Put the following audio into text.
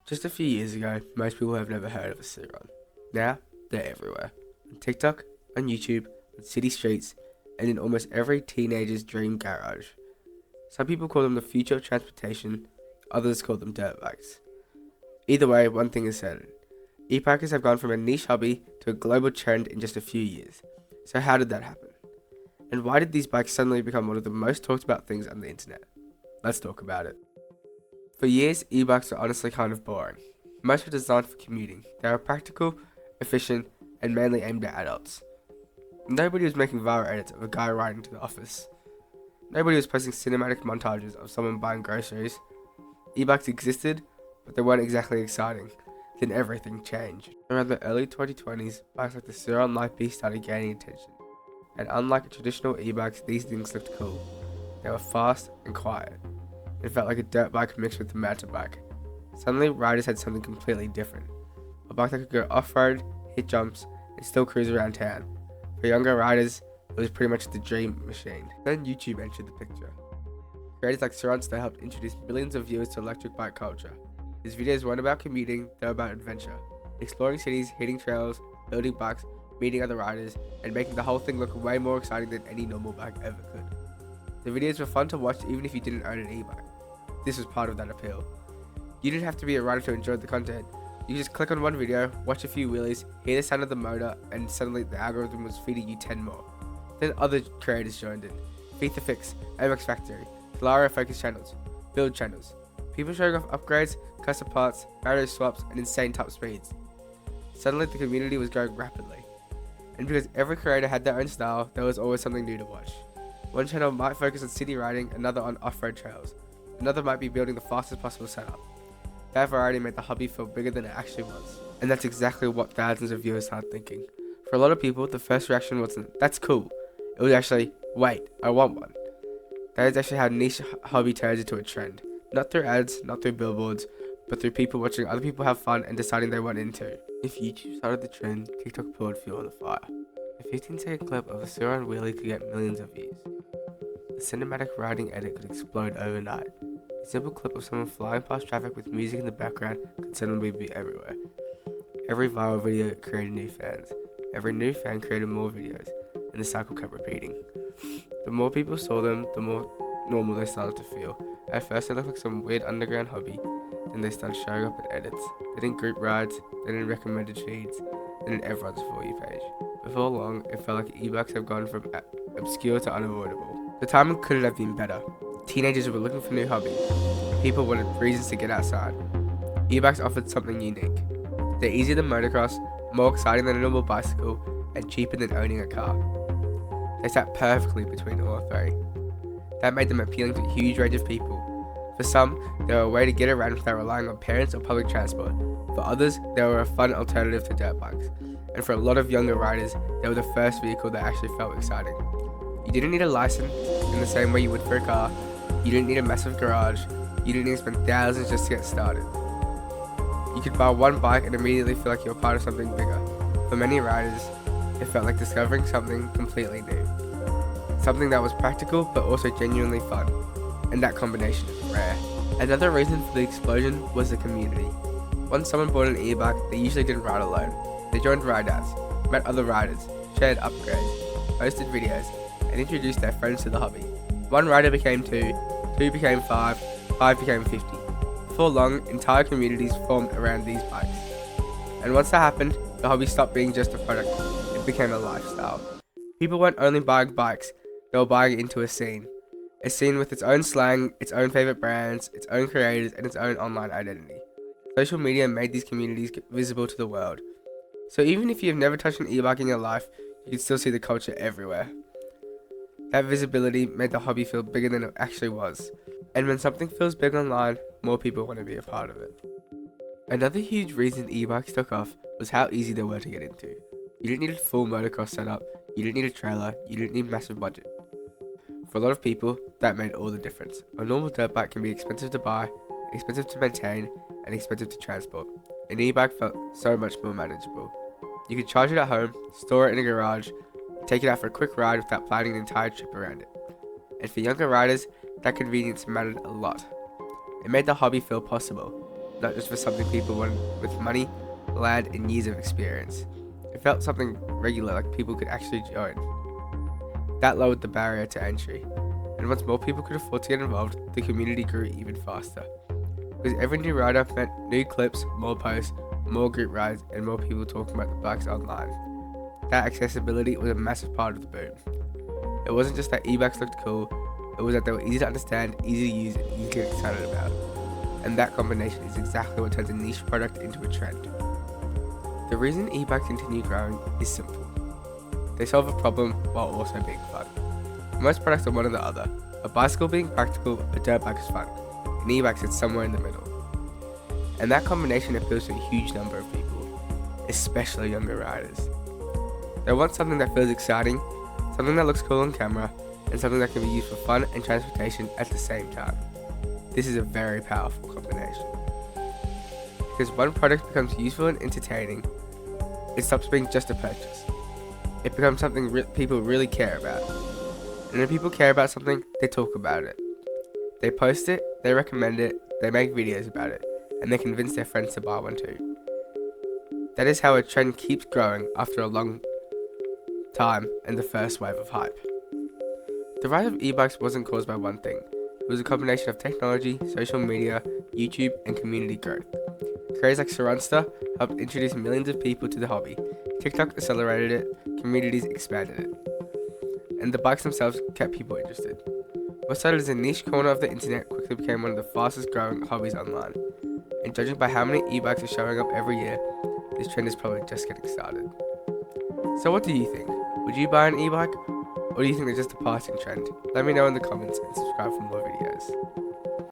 Just a few years ago, most people have never heard of a Ciron. Now, they're everywhere. On TikTok, on YouTube, on city streets, and in almost every teenager's dream garage. Some people call them the future of transportation, others call them dirt bikes. Either way, one thing is certain. E-bikers have gone from a niche hobby to a global trend in just a few years. So how did that happen? And why did these bikes suddenly become one of the most talked about things on the internet? Let's talk about it. For years, e-bikes were honestly kind of boring. Most were designed for commuting. They were practical, efficient, and mainly aimed at adults. Nobody was making viral edits of a guy riding to the office. Nobody was posting cinematic montages of someone buying groceries. E-bikes existed, but they weren't exactly exciting. Then everything changed. Around the early 2020s, bikes like the Ciron Light Beast started gaining attention. And unlike traditional e-bikes, these things looked cool. They were fast and quiet. It felt like a dirt bike mixed with a mountain bike. Suddenly, riders had something completely different. A bike that could go off-road, hit jumps, and still cruise around town. For younger riders, it was pretty much the dream machine. Then YouTube entered the picture. Creators like Ciron helped introduce millions of viewers to electric bike culture. His videos weren't about commuting, they were about adventure. Exploring cities, hitting trails, building bikes, meeting other riders, and making the whole thing look way more exciting than any normal bike ever could. The videos were fun to watch even if you didn't own an e-bike. This was part of that appeal. You didn't have to be a rider to enjoy the content. You could just click on one video, watch a few wheelies, hear the sound of the motor, and suddenly the algorithm was feeding you 10 more. Then other creators joined in. Feed the Fix, MX Factory, Polara Focus channels, build channels. People showing off upgrades, custom parts, barrier swaps, and insane top speeds. Suddenly the community was growing rapidly. And because every creator had their own style, there was always something new to watch. One channel might focus on city riding, another on off-road trails. Another might be building the fastest possible setup. That variety made the hobby feel bigger than it actually was. And that's exactly what thousands of viewers started thinking. For a lot of people, the first reaction wasn't, "That's cool." It was actually, "Wait, I want one." That is actually how niche hobby turns into a trend. Not through ads, not through billboards, but through people watching other people have fun and deciding they want into. If YouTube started the trend, TikTok poured fuel on the fire. A 15-second clip of a Ciron wheelie could get millions of views. The cinematic riding edit could explode overnight. A simple clip of someone flying past traffic with music in the background could suddenly be everywhere. Every viral video created new fans. Every new fan created more videos, and the cycle kept repeating. The more people saw them, the more normal they started to feel. At first they looked like some weird underground hobby, then they started showing up in edits, then in group rides, then in recommended feeds, then in everyone's For You page. Before long, it felt like e-bikes have gone from obscure to unavoidable. The timing couldn't have been better. Teenagers were looking for new hobbies. People wanted reasons to get outside. E-bikes offered something unique. They're easier than motocross, more exciting than a normal bicycle, and cheaper than owning a car. They sat perfectly between all three. That made them appealing to a huge range of people. For some, they were a way to get around without relying on parents or public transport. For others, they were a fun alternative to dirt bikes. And for a lot of younger riders, they were the first vehicle that actually felt exciting. You didn't need a license in the same way you would for a car. You didn't need a massive garage. You didn't need to spend thousands just to get started. You could buy one bike and immediately feel like you were part of something bigger. For many riders, it felt like discovering something completely new. Something that was practical but also genuinely fun. And that combination is rare. Another reason for the explosion was the community. Once someone bought an e-bike, they usually didn't ride alone. They joined ride-outs, met other riders, shared upgrades, posted videos, and introduced their friends to the hobby. One rider became two, two became five, five became 50. Before long, entire communities formed around these bikes. And once that happened, the hobby stopped being just a product, it became a lifestyle. People weren't only buying bikes, they were buying into a scene. A scene with its own slang, its own favourite brands, its own creators, and its own online identity. Social media made these communities visible to the world. So even if you've never touched an e-bike in your life, you can still see the culture everywhere. That visibility made the hobby feel bigger than it actually was. And when something feels big online, more people want to be a part of it. Another huge reason e-bikes took off was how easy they were to get into. You didn't need a full motocross setup, you didn't need a trailer, you didn't need a massive budget. For a lot of people, that made all the difference. A normal dirt bike can be expensive to buy, expensive to maintain, and expensive to transport. An e-bike felt so much more manageable. You could charge it at home, store it in a garage, take it out for a quick ride without planning an entire trip around it. And for younger riders, that convenience mattered a lot. It made the hobby feel possible. not just for something people wanted with money, land, and years of experience. It felt something regular, like people could actually join. That lowered the barrier to entry. And once more people could afford to get involved, the community grew even faster. Because every new rider meant new clips, more posts, more group rides, and more people talking about the bikes online. That accessibility was a massive part of the boom. It wasn't just that e-bikes looked cool, it was that they were easy to understand, easy to use, and easy to get excited about. And that combination is exactly what turns a niche product into a trend. The reason e-bikes continue growing is simple. They solve a problem while also being fun. Most products are one or the other. A bicycle being practical, a dirt bike is fun. An e-bike sits somewhere in the middle. And that combination appeals to a huge number of people, especially younger riders. They want something that feels exciting, something that looks cool on camera, and something that can be used for fun and transportation at the same time. This is a very powerful combination. Because one product becomes useful and entertaining, it stops being just a purchase. It becomes something people really care about. And when people care about something, they talk about it. They post it, they recommend it, they make videos about it, and they convince their friends to buy one too. That is how a trend keeps growing after a long time and the first wave of hype. The rise of e-bikes wasn't caused by one thing. It was a combination of technology, social media, YouTube, and community growth. Creators like Surunster helped introduce millions of people to the hobby. TikTok accelerated it, communities expanded it. And the bikes themselves kept people interested. What started as a niche corner of the internet quickly became one of the fastest growing hobbies online. And judging by how many e-bikes are showing up every year, this trend is probably just getting started. So what do you think? Would you buy an e-bike? Or do you think they're just a passing trend? Let me know in the comments and subscribe for more videos.